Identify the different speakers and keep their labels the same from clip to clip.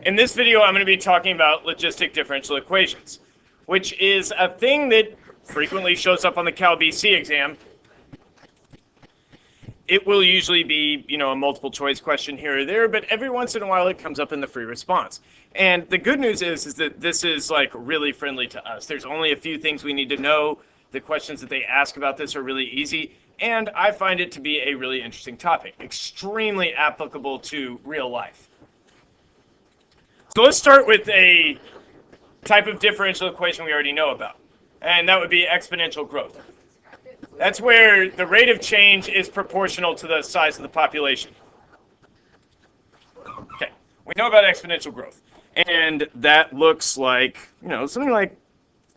Speaker 1: In this video, I'm going to be talking about logistic differential equations, which is a thing that frequently shows up on the Cal BC exam. It will usually be, a multiple choice question here or there, but every once in a while it comes up in the free response. And the good news is that this is like really friendly to us. There's only a few things we need to know. The questions that they ask about this are really easy, and I find it to be a really interesting topic, extremely applicable to real life. So let's start with a type of differential equation we already know about, and that would be exponential growth. That's where the rate of change is proportional to the size of the population. Okay, we know about exponential growth, and that looks like, something like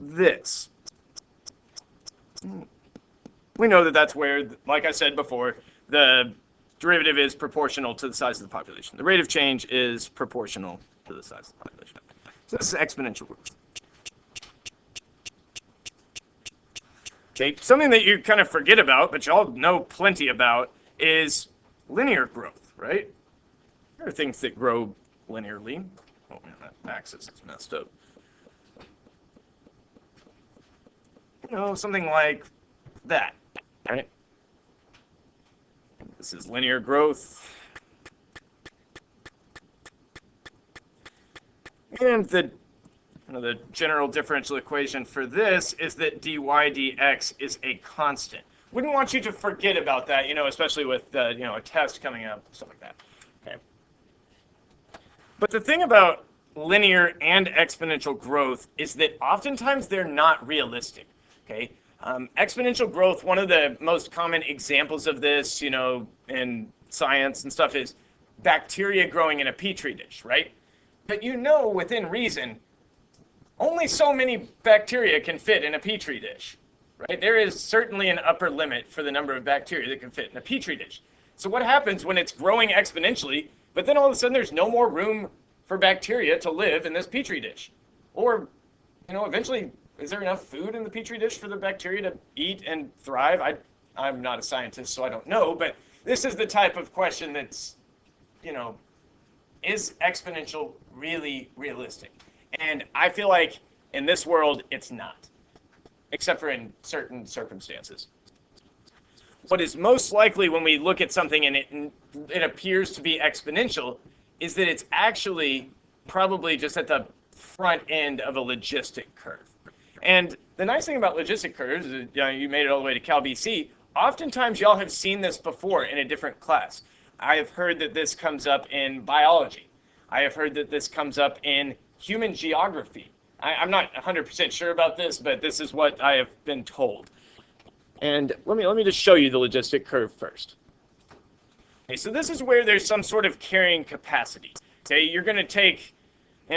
Speaker 1: this. We know that that's where, like I said before, the derivative is proportional to the size of the population. The rate of change is proportional to the size of the population. So this is exponential growth. Okay, something that you kind of forget about, but y'all know plenty about, is linear growth, right? There are things that grow linearly. Oh man, that axis is messed up. Something like that, right? This is linear growth. And the general differential equation for this is that dy dx is a constant. Wouldn't want you to forget about that, especially with a test coming up, stuff like that. Okay. But the thing about linear and exponential growth is that oftentimes they're not realistic. Okay. Exponential growth, one of the most common examples of this, in science and stuff, is bacteria growing in a petri dish, right? But within reason, only so many bacteria can fit in a petri dish, right? There is certainly an upper limit for the number of bacteria that can fit in a petri dish. So what happens when it's growing exponentially, but then all of a sudden there's no more room for bacteria to live in this petri dish? Or, eventually, is there enough food in the petri dish for the bacteria to eat and thrive? I'm not a scientist, so I don't know, but this is the type of question that's, is exponential really realistic? And I feel like in this world, it's not, except for in certain circumstances. What is most likely when we look at something and it appears to be exponential is that it's actually probably just at the front end of a logistic curve. And the nice thing about logistic curves is, you made it all the way to Cal BC. Oftentimes, y'all have seen this before in a different class. I have heard that this comes up in biology. I have heard that this comes up in human geography. I'm not 100% sure about this, but this is what I have been told. And let me just show you the logistic curve first. Okay, so this is where there's some sort of carrying capacity. Okay, you're going to take,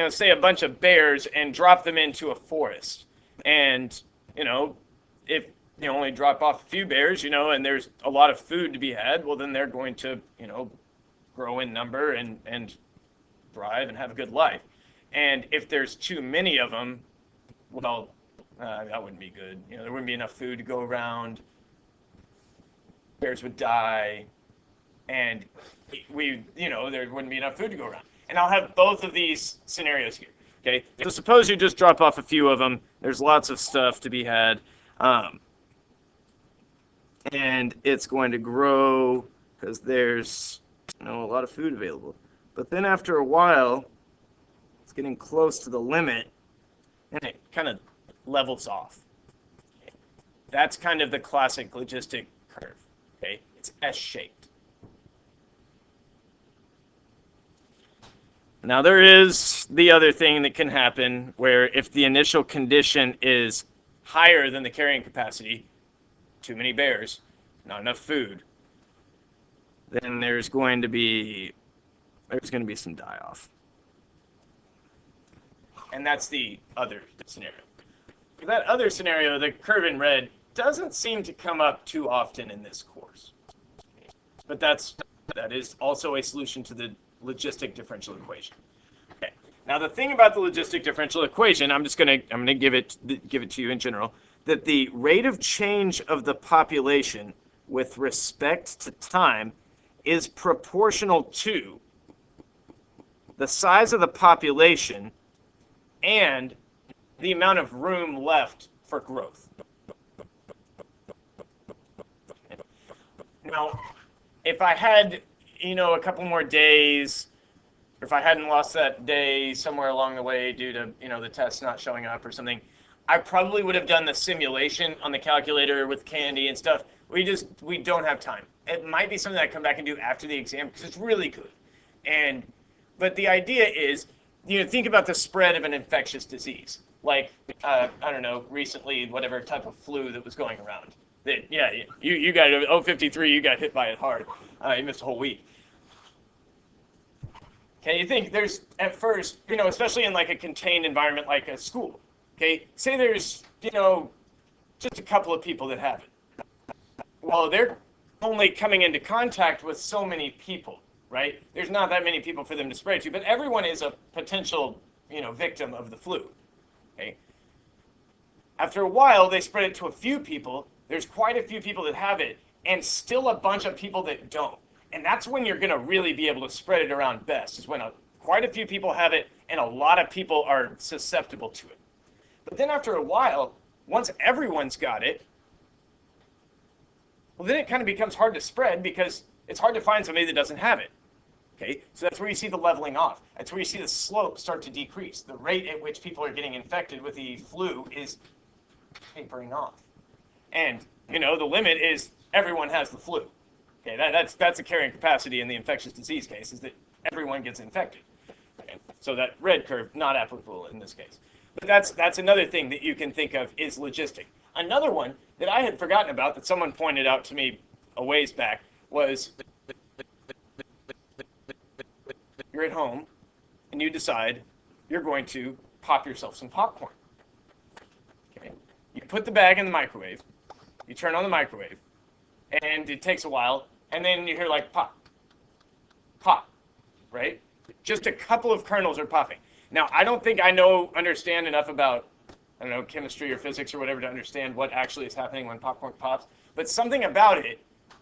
Speaker 1: say a bunch of bears and drop them into a forest. And, if you only drop off a few bears, and there's a lot of food to be had, well, then they're going to, grow in number and thrive and have a good life. And if there's too many of them, well, that wouldn't be good. There wouldn't be enough food to go around. Bears would die. And there wouldn't be enough food to go around. And I'll have both of these scenarios here. Okay, so suppose you just drop off a few of them. There's lots of stuff to be had. And it's going to grow because there's a lot of food available. But then after a while, it's getting close to the limit, and it kind of levels off. Okay. That's kind of the classic logistic curve. Okay, it's S-shaped. Now there is the other thing that can happen where if the initial condition is higher than the carrying capacity, too many bears, not enough food, then there's going to be some die-off. And that's the other scenario. For that other scenario, the curve in red doesn't seem to come up too often in this course. But that is also a solution to the logistic differential equation. Okay. Now the thing about the logistic differential equation, I'm gonna give it to you in general, that the rate of change of the population with respect to time is proportional to the size of the population and the amount of room left for growth. Now, if I had, a couple more days, or if I hadn't lost that day somewhere along the way due to, the test not showing up or something, I probably would have done the simulation on the calculator with candy and stuff. We don't have time. It might be something I come back and do after the exam because it's really good. But the idea is, think about the spread of an infectious disease. Like, I don't know, recently, whatever type of flu that was going around. That, yeah, you got 053, you got hit by it hard. You missed a whole week. Okay, you think there's, at first, especially in like a contained environment like a school, okay, say there's, just a couple of people that have it. Well, they're only coming into contact with so many people, right? There's not that many people for them to spread it to, but everyone is a potential, victim of the flu, okay? After a while, they spread it to a few people. There's quite a few people that have it, and still a bunch of people that don't. And that's when you're going to really be able to spread it around best, is when quite a few people have it and a lot of people are susceptible to it. But then after a while, once everyone's got it, well, then it kind of becomes hard to spread because it's hard to find somebody that doesn't have it. Okay, so that's where you see the leveling off. That's where you see the slope start to decrease. The rate at which people are getting infected with the flu is tapering off. And, the limit is everyone has the flu. Okay, that's the carrying capacity in the infectious disease case, is that everyone gets infected. Okay? So that red curve, not applicable in this case. But that's another thing that you can think of is logistic. Another one that I had forgotten about that someone pointed out to me a ways back was you're at home and you decide you're going to pop yourself some popcorn. Okay? You put the bag in the microwave, you turn on the microwave, and it takes a while, and then you hear like pop, pop, right? Just a couple of kernels are popping. Now, I don't think I understand enough about, chemistry or physics or whatever to understand what actually is happening when popcorn pops, but something about it,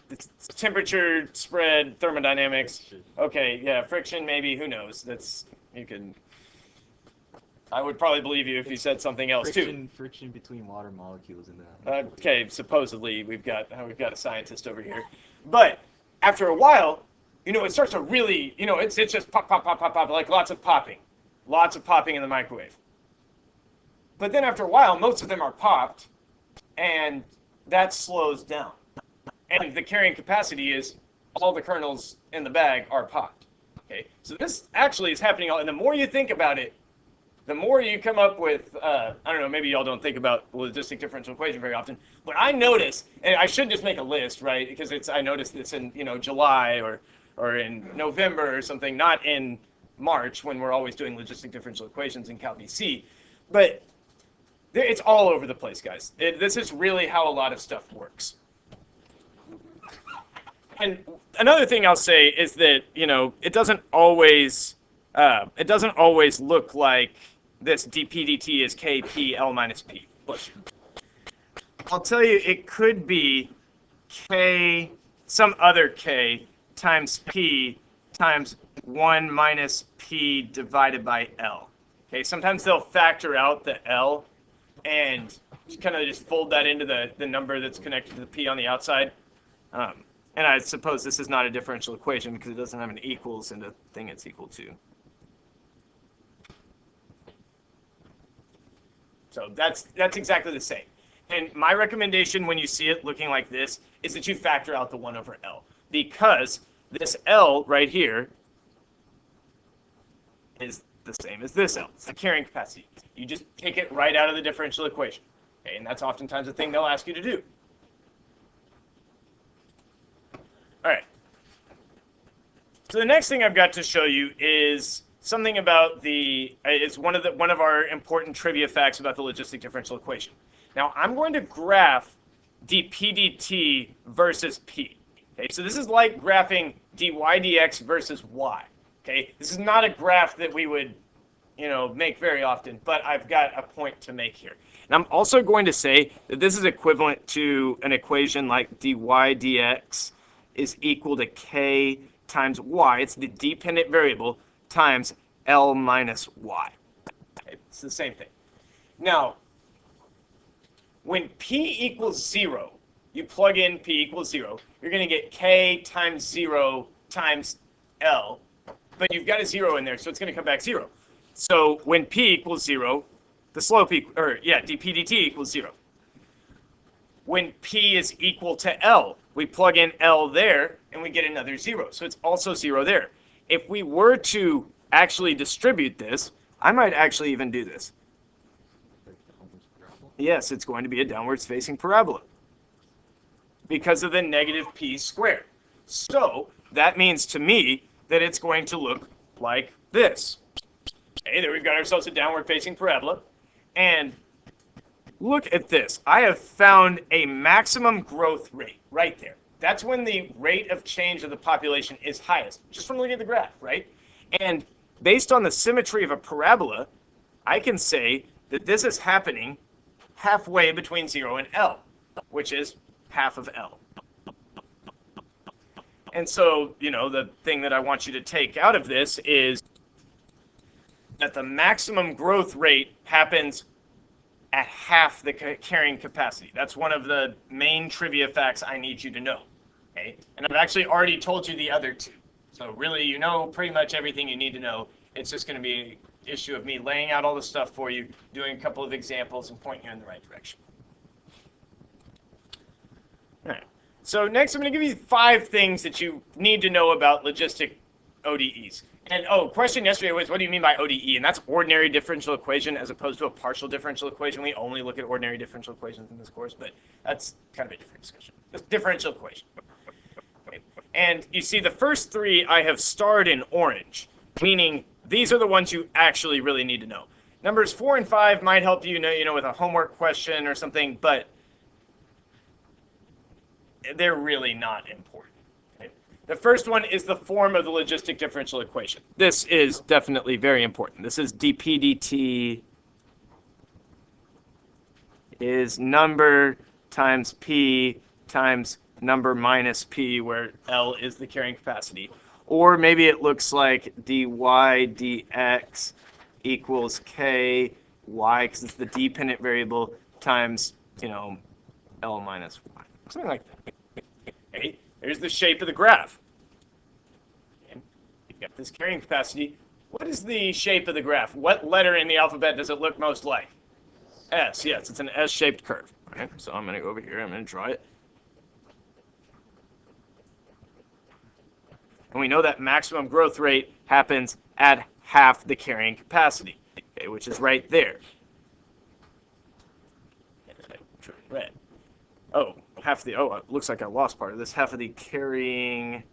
Speaker 1: it's temperature, spread, thermodynamics, okay, yeah, friction maybe, who knows, I would probably believe you if you said something else too.
Speaker 2: Friction between water molecules in that.
Speaker 1: Okay, supposedly we've got a scientist over here, but after a while, it starts to really, it's just pop, pop, pop, pop, pop, like lots of popping in the microwave. But then after a while, most of them are popped, and that slows down. And the carrying capacity is all the kernels in the bag are popped. Okay, so this actually is happening, and the more you think about it, the more you come up with, maybe y'all don't think about the logistic differential equation very often, but I notice, and I should just make a list, right? Because I noticed this in, July or in November or something, not in March when we're always doing logistic differential equations in Cal BC, but it's all over the place, guys. This is really how a lot of stuff works. And another thing I'll say is that, it doesn't always look like this dp dt is kp L minus P. I'll tell you, it could be K, some other K, times P times 1 minus P divided by L. Okay, sometimes they'll factor out the L and kind of just fold that into the number that's connected to the P on the outside. And I suppose this is not a differential equation because it doesn't have an equals in the thing it's equal to. So that's exactly the same. And my recommendation when you see it looking like this is that you factor out the 1 over L. Because this L right here is the same as this L. It's the carrying capacity. You just take it right out of the differential equation. Okay, and that's oftentimes the thing they'll ask you to do. All right. So the next thing I've got to show you is something about it's one of our important trivia facts about the logistic differential equation. Now I'm going to graph dp dt versus p. Okay, so this is like graphing dy dx versus y. Okay, this is not a graph that we would, make very often, but I've got a point to make here. And I'm also going to say that this is equivalent to an equation like dy dx is equal to k times y. It's the dependent variable times L minus Y. Okay, it's the same thing. Now, when P equals 0, you plug in P equals 0, you're going to get K times 0 times L, but you've got a 0 in there, so it's going to come back 0. So when P equals 0, the slope dP dt equals 0. When P is equal to L, we plug in L there, and we get another 0. So it's also 0 there. If we were to actually distribute this, I might actually even do this. Yes, it's going to be a downwards facing parabola because of the negative P squared. So that means to me that it's going to look like this. Okay, there we've got ourselves a downward facing parabola. And look at this. I have found a maximum growth rate right there. That's when the rate of change of the population is highest, just from looking at the graph, right? And based on the symmetry of a parabola, I can say that this is happening halfway between 0 and L, which is half of L. And so, the thing that I want you to take out of this is that the maximum growth rate happens at half the carrying capacity. That's one of the main trivia facts I need you to know. Okay? And I've actually already told you the other two. So really, you know pretty much everything you need to know. It's just going to be an issue of me laying out all the stuff for you, doing a couple of examples, and pointing you in the right direction. All right. So next, I'm going to give you 5 things that you need to know about logistic ODEs. And question yesterday was, what do you mean by ODE? And that's ordinary differential equation as opposed to a partial differential equation. We only look at ordinary differential equations in this course, but that's kind of a different discussion. It's differential equation. Okay. And you see the first 3 I have starred in orange, meaning these are the ones you actually really need to know. Numbers 4 and 5 might help you know, with a homework question or something, but they're really not important. Okay? The first one is the form of the logistic differential equation. This is definitely very important. This is dP dt is number times P times number minus P, where L is the carrying capacity. Or maybe it looks like dy dx equals K, y, because it's the dependent variable, times, L minus y. Something like that. Okay, there's the shape of the graph. Okay. You've got this carrying capacity. What is the shape of the graph? What letter in the alphabet does it look most like? S, yes, it's an S-shaped curve. Okay, so I'm going to go over here, I'm going to draw it. And we know that maximum growth rate happens at half the carrying capacity, okay, which is right there. Red. It looks like I lost part of this. Half of the carrying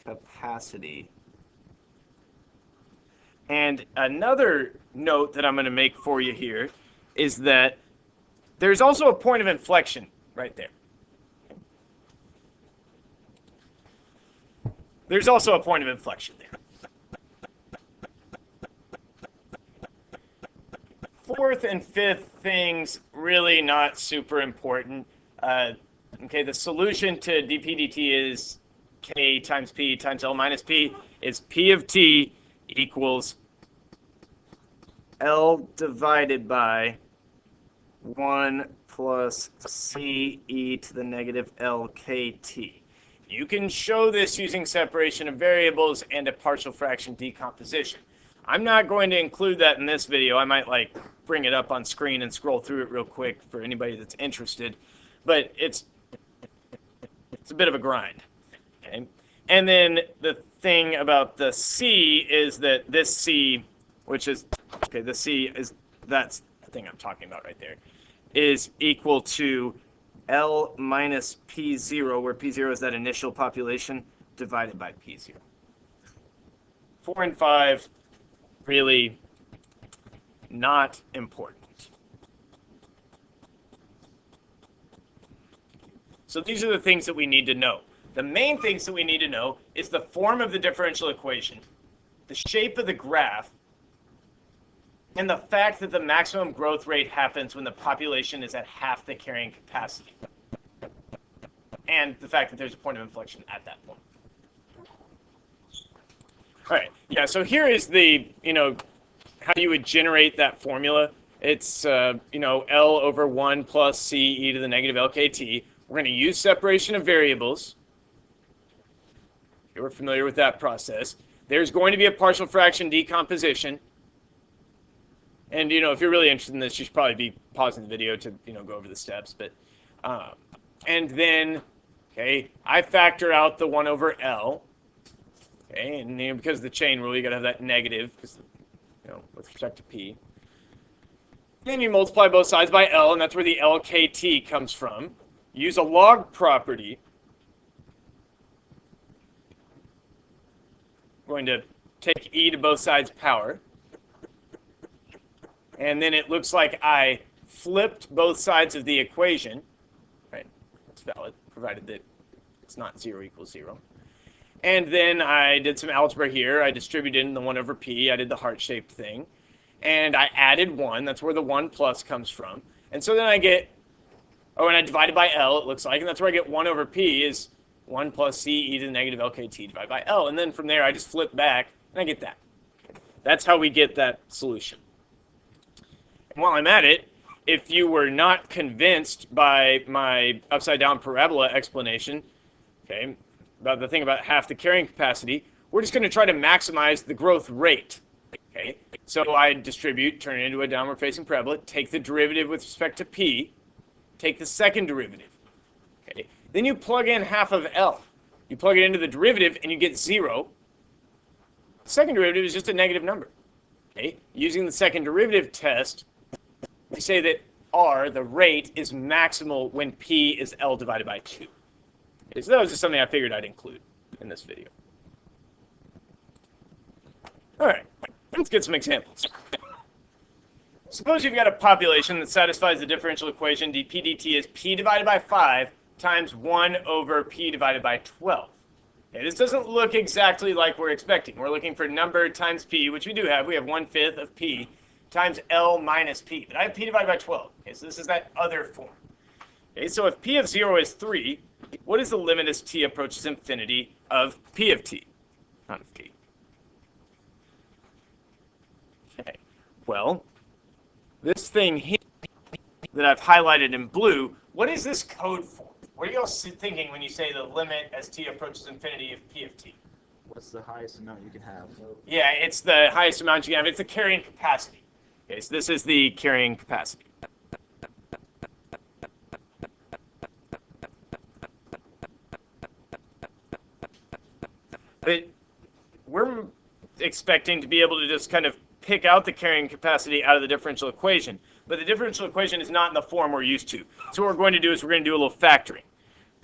Speaker 1: capacity. And another note that I'm going to make for you here is that there's also a point of inflection right there. There's also a point of inflection there. Fourth and fifth things, really not super important. Okay, the solution to dP dt is K times P times L minus P is P of T equals L divided by 1 plus C e to the negative LKT. You can show this using separation of variables and a partial fraction decomposition. I'm not going to include that in this video. I might bring it up on screen and scroll through it real quick for anybody that's interested. But it's a bit of a grind. Okay? And then the thing about the C is that this C, which is, okay, the C is, that's the thing I'm talking about right there, is equal to L minus P0, where P0 is that initial population, divided by P0. 4 and 5, really not important. So these are the things that we need to know. The main things that we need to know is the form of the differential equation, the shape of the graph, and the fact that the maximum growth rate happens when the population is at half the carrying capacity. And the fact that there's a point of inflection at that point. All right. Yeah. So here is the, how you would generate that formula. It's, L over 1 plus C e to the negative LKT. We're going to use separation of variables. Okay, we're familiar with that process. There's going to be a partial fraction decomposition. And, if you're really interested in this, you should probably be pausing the video to, go over the steps. But, and then, okay, I factor out the 1 over L. Okay, and because of the chain rule, you got to have that negative, because, with respect to P. Then you multiply both sides by L, and that's where the LKT comes from. Use a log property. I'm going to take e to both sides power. And then it looks like I flipped both sides of the equation. Right, that's valid, provided that it's not 0 equals 0. And then I did some algebra here. I distributed in the 1 over p. I did the heart-shaped thing. And I added 1. That's where the 1 plus comes from. And so then I get, and I divided by L, it looks like. And that's where I get 1 over p is 1 plus c e to the negative LKT divided by L. And then from there, I just flip back, and I get that. That's how we get that solution. And while I'm at it, if you were not convinced by my upside-down parabola explanation, okay, about the thing about half the carrying capacity, we're just going to try to maximize the growth rate. Okay, so I distribute, turn it into a downward-facing parabola, take the derivative with respect to p, take the second derivative. Okay, then you plug in half of L. You plug it into the derivative, and you get 0. The second derivative is just a negative number. Okay, using the second derivative test, we say that R, the rate, is maximal when P is L divided by 2. Okay, so that was just something I figured I'd include in this video. All right, let's get some examples. Suppose you've got a population that satisfies the differential equation dp dt is P divided by 5 times 1 over P divided by 12. Okay, this doesn't look exactly like we're expecting. We're looking for number times P, which we do have. We have 1/5 of P times L minus P. But I have P divided by 12. Okay, so this is that other form. Okay, so if P of 0 is 3, what is the limit as t approaches infinity of P of t? Not of t. Okay, well, this thing here that I've highlighted in blue, what is this code for? What are you all thinking when you say the limit as t approaches infinity of P of t?
Speaker 2: What's the highest amount you can have?
Speaker 1: Yeah, it's the highest amount you can have. It's the carrying capacity. Okay, so this is the carrying capacity. But we're expecting to be able to just kind of pick out the carrying capacity out of the differential equation. But the differential equation is not in the form we're used to. So what we're going to do is we're going to do a little factoring.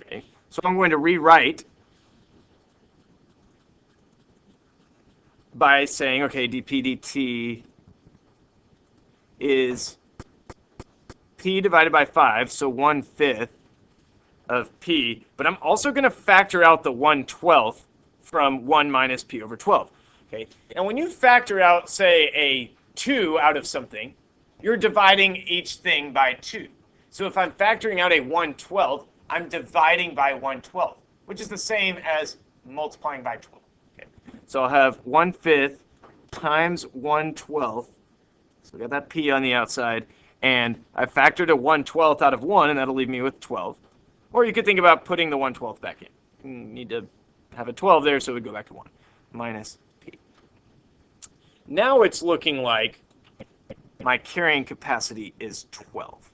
Speaker 1: Okay? So I'm going to rewrite by saying, okay, dp dt is P divided by 5, so 1/5 of P. But I'm also going to factor out the 1/12 from 1 minus P over 12. Okay? And when you factor out, say, a 2 out of something, you're dividing each thing by 2. So if I'm factoring out a 1/12, I'm dividing by 1/12, which is the same as multiplying by 12. Okay. So I'll have 1/5 times 1/12. So we got that P on the outside, and I factored a 1/12 out of 1, and that'll leave me with 12. Or you could think about putting the 1/12 back in. You need to have a 12 there, so it would go back to 1 minus P. Now it's looking like my carrying capacity is 12.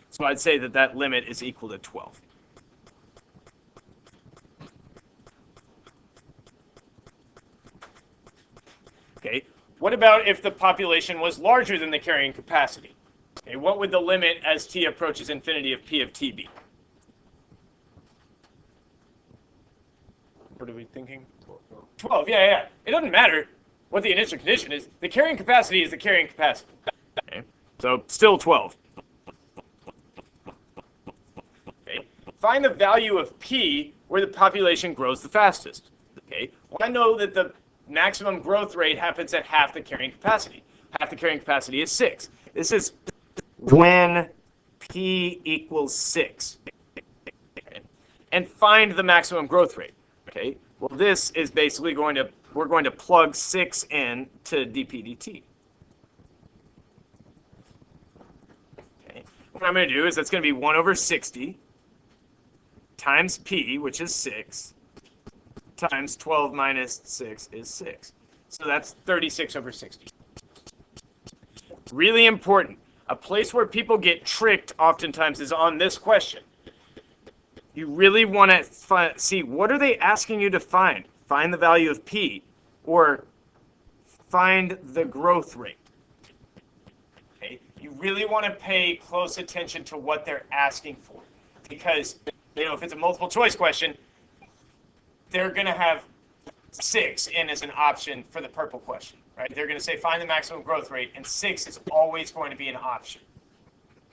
Speaker 1: So I'd say that that limit is equal to 12. Okay, what about if the population was larger than the carrying capacity? Okay, what would the limit as t approaches infinity of P of t be? What are we thinking? 12, yeah. It doesn't matter what the initial condition is. The carrying capacity is the carrying capacity. Okay, so still 12. Okay, find the value of P where the population grows the fastest. Okay, well, I know that the maximum growth rate happens at half the carrying capacity. Half the carrying capacity is 6. This is when P equals 6. Okay. and find the maximum growth rate. Okay, well this is basically we're going to plug 6 in to dp dt. Okay, what I'm going to do is that's going to be 1 over 60 times p, which is 6, times 12 minus 6 is 6. So that's 36 over 60. Really important. A place where people get tricked oftentimes is on this question. You really want to see, what are they asking you to find? Find the value of p, or find the growth rate. Okay? You really want to pay close attention to what they're asking for, because if it's a multiple choice question, they're going to have 6 in as an option for the purple question, right? They're going to say find the maximum growth rate, and 6 is always going to be an option.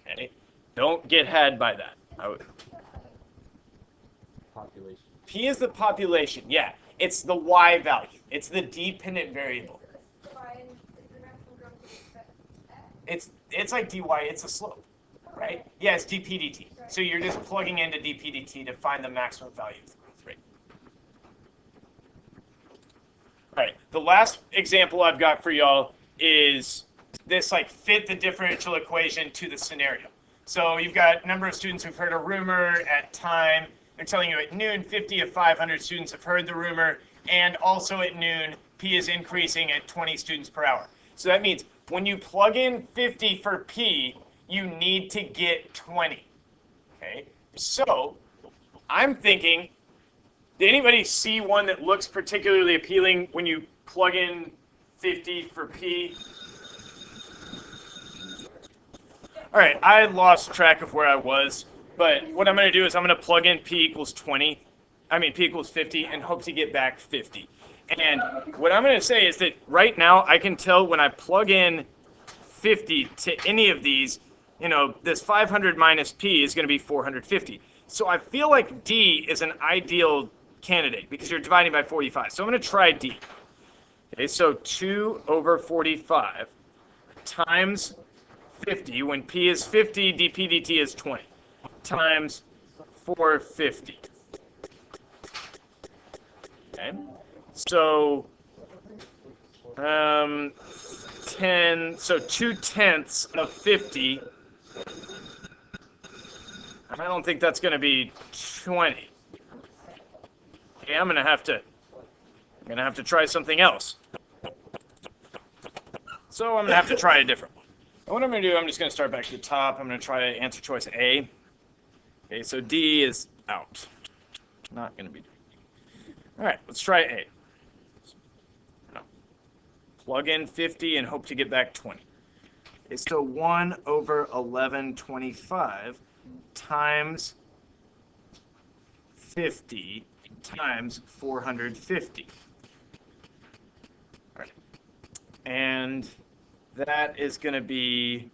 Speaker 1: Okay? Don't get had by that.
Speaker 2: Population.
Speaker 1: P is the population. Yeah, it's the y value. It's the dependent variable. It's like dy. It's a slope, right? Yeah, it's dp dt. So you're just plugging into dp dt to find the maximum value of the growth rate. All right, the last example I've got for y'all is this, like, fit the differential equation to the scenario. So you've got a number of students who've heard a rumor at time. They're telling you at noon, 50 of 500 students have heard the rumor, and also at noon, P is increasing at 20 students per hour. So that means when you plug in 50 for P, you need to get 20. Okay? So I'm thinking, did anybody see one that looks particularly appealing when you plug in 50 for P? All right, I lost track of where I was, but what I'm going to do is I'm going to plug in P equals 50, and hope to get back 50. And what I'm going to say is that right now I can tell when I plug in 50 to any of these, this 500 minus P is going to be 450. So I feel like D is an ideal candidate because you're dividing by 45. So I'm going to try D. Okay, so 2 over 45 times 50, when P is 50, dp dt is 20, times 450. Okay, so 2/10 of 50. I don't think that's going to be 20. Okay, I'm going to have to try something else. So I'm going to have to try a different one. And what I'm going to do, I'm just going to start back to the top. I'm going to try answer choice A. Okay, so D is out. Not going to be D. All right, let's try A. Plug in 50 and hope to get back 20. Okay, so 1 over 1125 times 50 times 450. All right. And that is going to be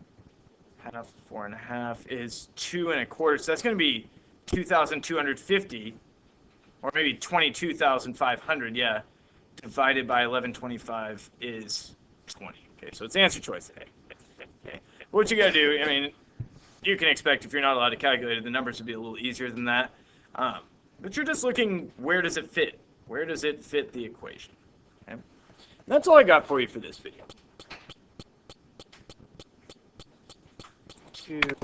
Speaker 1: half, 4.5 is 2 1/4. So that's going to be 2,250, or maybe 22,500. Yeah, divided by 1125 is 20. Okay, so it's answer choice A. Okay, what you got to do? I mean, you can expect if you're not allowed to calculate it, the numbers would be a little easier than that. But you're just looking, where does it fit? Where does it fit the equation? Okay, that's all I got for you for this video.